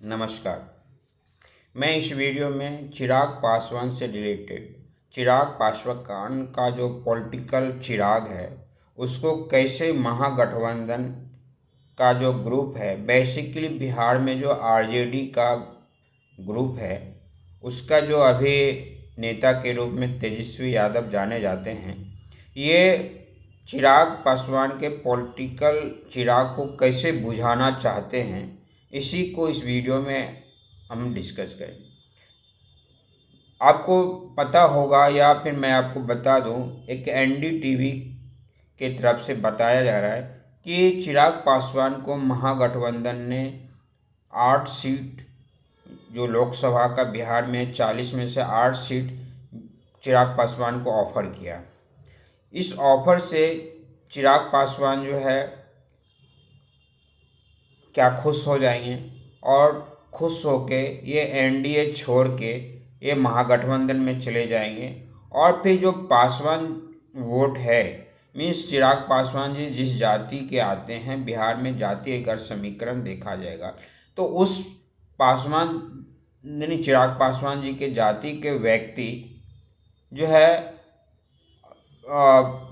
नमस्कार। मैं इस वीडियो में चिराग पासवान से रिलेटेड चिराग पासवान का जो पॉलिटिकल चिराग है उसको कैसे महागठबंधन का जो ग्रुप है, बेसिकली बिहार में जो आरजेडी का ग्रुप है उसका जो अभी नेता के रूप में तेजस्वी यादव जाने जाते हैं, ये चिराग पासवान के पॉलिटिकल चिराग को कैसे बुझाना चाहते हैं, इसी को इस वीडियो में हम डिस्कस करेंगे। आपको पता होगा या फिर मैं आपको बता दूं, एक एनडीटीवी के तरफ से बताया जा रहा है कि चिराग पासवान को महागठबंधन ने 8 सीट, जो लोकसभा का बिहार में 40 में से 8 सीट चिराग पासवान को ऑफर किया। इस ऑफर से चिराग पासवान जो है क्या खुश हो जाएंगे और खुश होके ये एनडीए छोड़ के ये महागठबंधन में चले जाएंगे। और फिर जो पासवान वोट है, मीन्स चिराग पासवान जी जिस जाति के आते हैं, बिहार में जाति अगर समीकरण देखा जाएगा तो उस पासवान यानी चिराग पासवान जी के जाति के व्यक्ति जो है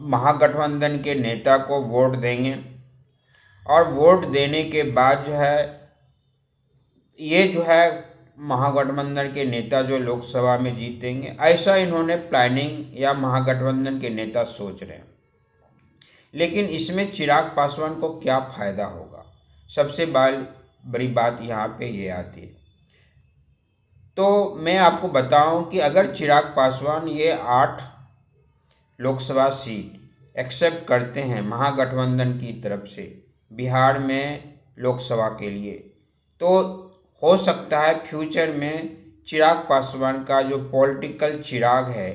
महागठबंधन के नेता को वोट देंगे और वोट देने के बाद जो है ये जो है महागठबंधन के नेता जो लोकसभा में जीतेंगे, ऐसा इन्होंने प्लानिंग या महागठबंधन के नेता सोच रहे हैं। लेकिन इसमें चिराग पासवान को क्या फ़ायदा होगा, सबसे बड़ी बात यहाँ पे ये आती है। तो मैं आपको बताऊं कि अगर चिराग पासवान ये 8 लोकसभा सीट एक्सेप्ट करते हैं महागठबंधन की तरफ से बिहार में लोकसभा के लिए, तो हो सकता है फ्यूचर में चिराग पासवान का जो पॉलिटिकल चिराग है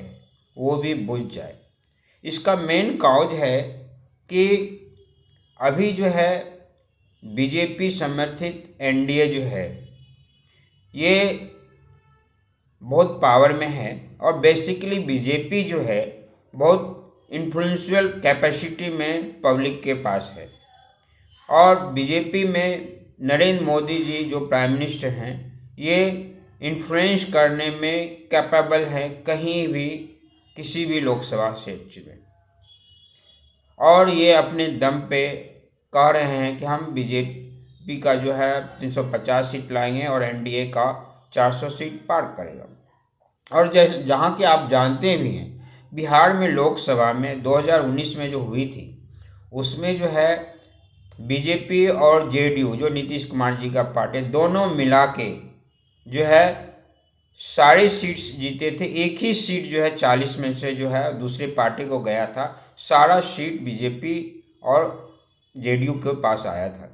वो भी बुझ जाए। इसका मेन कॉज है कि अभी जो है बीजेपी समर्थित एनडीए जो है ये बहुत पावर में है और बेसिकली बीजेपी जो है बहुत इन्फ्लुएंशियल कैपेसिटी में पब्लिक के पास है। और बीजेपी में नरेंद्र मोदी जी जो प्राइम मिनिस्टर हैं, ये इन्फ्लुएंस करने में कैपेबल हैं कहीं भी किसी भी लोकसभा क्षेत्र में। और ये अपने दम पे कह रहे हैं कि हम बीजेपी का जो है 350 सीट लाएंगे और एनडीए का 400 सीट पार करेगा। और जहाँ कि आप जानते भी हैं, बिहार में लोकसभा में 2019 में जो हुई थी उसमें जो है बीजेपी और जेडीयू जो नीतीश कुमार जी का पार्टी, दोनों मिला के जो है सारी सीट्स जीते थे। एक ही सीट जो है 40 में से जो है दूसरी पार्टी को गया था, सारा सीट बीजेपी और जेडीयू के पास आया था।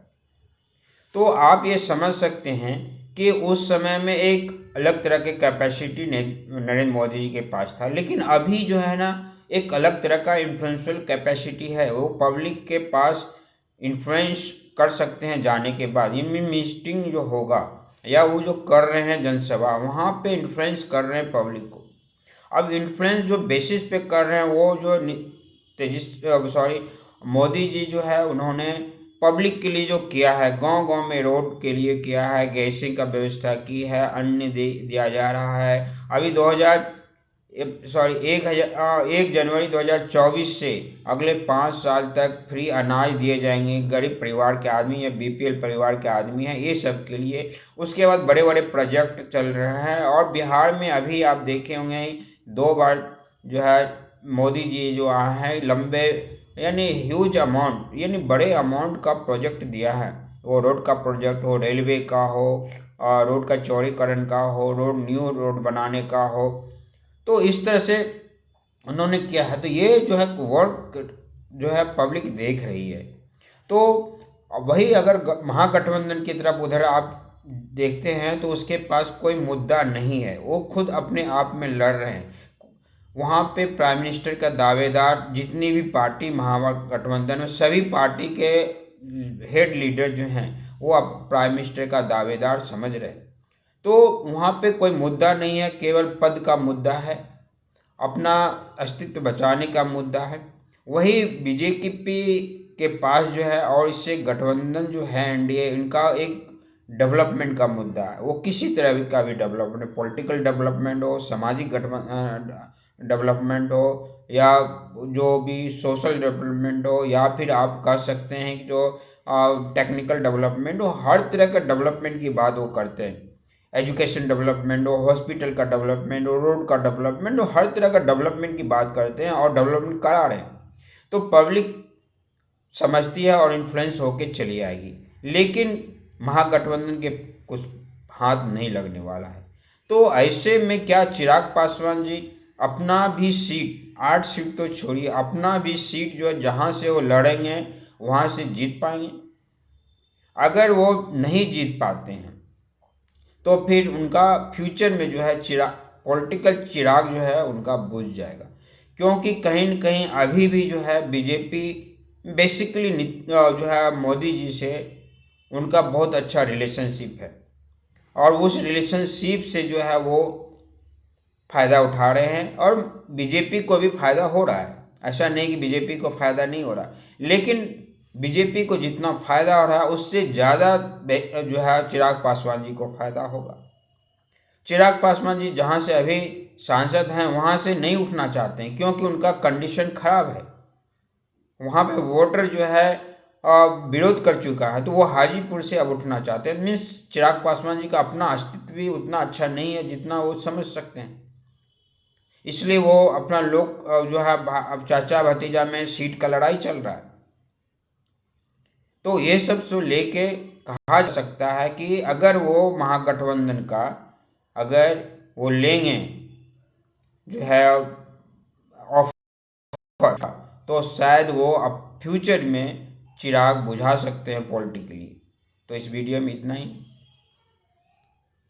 तो आप ये समझ सकते हैं कि उस समय में एक अलग तरह के कैपेसिटी नरेंद्र मोदी जी के पास था। लेकिन अभी जो है ना, एक अलग तरह का इन्फ्लुएंशियल कैपेसिटी है, वो पब्लिक के पास इन्फ्लुएंस कर सकते हैं जाने के बाद। ये मीटिंग जो होगा या वो जो कर रहे हैं जनसभा, वहाँ पे इन्फ्लुएंस कर रहे हैं पब्लिक को। अब इन्फ्लुएंस जो बेसिस पे कर रहे हैं वो जो मोदी जी जो है उन्होंने पब्लिक के लिए जो किया है, गांव गांव में रोड के लिए किया है, गैसिंग का व्यवस्था की है, अन्न दिया जा रहा है। अभी 1 जनवरी 2024 से अगले 5 साल तक फ्री अनाज दिए जाएंगे गरीब परिवार के आदमी या बीपीएल परिवार के आदमी हैं, ये सब के लिए। उसके बाद बड़े बड़े प्रोजेक्ट चल रहे हैं। और बिहार में अभी आप देखे होंगे 2 बार जो है मोदी जी जो आए हैं, लंबे यानी ह्यूज अमाउंट यानी बड़े अमाउंट का प्रोजेक्ट दिया है। वो रोड का प्रोजेक्ट हो, रेलवे का हो, रोड का चौड़ीकरण का हो, न्यू रोड बनाने का हो, तो इस तरह से उन्होंने किया है। तो ये जो है वर्क जो है पब्लिक देख रही है। तो वही अगर महागठबंधन की तरफ उधर आप देखते हैं तो उसके पास कोई मुद्दा नहीं है, वो खुद अपने आप में लड़ रहे हैं। वहाँ पे प्राइम मिनिस्टर का दावेदार जितनी भी पार्टी महागठबंधन में, सभी पार्टी के हेड लीडर जो हैं वो अब प्राइम मिनिस्टर का दावेदार समझ रहे हैं। तो वहाँ पे कोई मुद्दा नहीं है, केवल पद का मुद्दा है, अपना अस्तित्व बचाने का मुद्दा है। वही बीजेपी के पास जो है, और इससे गठबंधन जो है एनडीए, इनका एक डेवलपमेंट का मुद्दा है, वो किसी तरह का भी डेवलपमेंट, पॉलिटिकल डेवलपमेंट हो, सामाजिक डेवलपमेंट हो, या जो भी सोशल डेवलपमेंट हो, या फिर आप कह सकते हैं कि जो टेक्निकल डेवलपमेंट हो, हर तरह का डेवलपमेंट की बात वो करते हैं। एजुकेशन डेवलपमेंट हो, हॉस्पिटल का डेवलपमेंट हो, रोड का डेवलपमेंट हो, हर तरह का डेवलपमेंट की बात करते हैं और डेवलपमेंट करा रहे हैं। तो पब्लिक समझती है और इन्फ्लुएंस होके चली आएगी, लेकिन महागठबंधन के कुछ हाथ नहीं लगने वाला है। तो ऐसे में क्या चिराग पासवान जी अपना भी सीट, 8 सीट तो छोड़िए, अपना भी सीट जो है जहाँ से वो लड़ेंगे वहाँ से जीत पाएंगे? अगर वो नहीं जीत पाते हैं तो फिर उनका फ्यूचर में जो है चिराग, पॉलिटिकल चिराग जो है उनका बुझ जाएगा। क्योंकि कहीं न कहीं अभी भी जो है बीजेपी बेसिकली जो है मोदी जी से उनका बहुत अच्छा रिलेशनशिप है, और उस रिलेशनशिप से जो है वो फ़ायदा उठा रहे हैं, और बीजेपी को भी फ़ायदा हो रहा है। ऐसा नहीं कि बीजेपी को फ़ायदा नहीं हो रहा, लेकिन बीजेपी को जितना फ़ायदा हो रहा है उससे ज़्यादा जो है चिराग पासवान जी को फ़ायदा होगा। चिराग पासवान जी जहाँ से अभी सांसद हैं वहाँ से नहीं उठना चाहते हैं, क्योंकि उनका कंडीशन खराब है। वहाँ पे वोटर जो है विरोध कर चुका है, तो वो हाजीपुर से अब उठना चाहते हैं। मीन्स चिराग पासवान जी का अपना अस्तित्व भी उतना अच्छा नहीं है जितना वो समझ सकते हैं। इसलिए वो अपना लोग जो है अब चाचा भतीजा में सीट का लड़ाई चल रहा है। तो ये सब तो लेके कहा जा सकता है कि अगर वो महागठबंधन का अगर वो लेंगे जो है ऑफर, तो शायद वो अब फ्यूचर में चिराग बुझा सकते हैं पॉलिटिकली। तो इस वीडियो में इतना ही।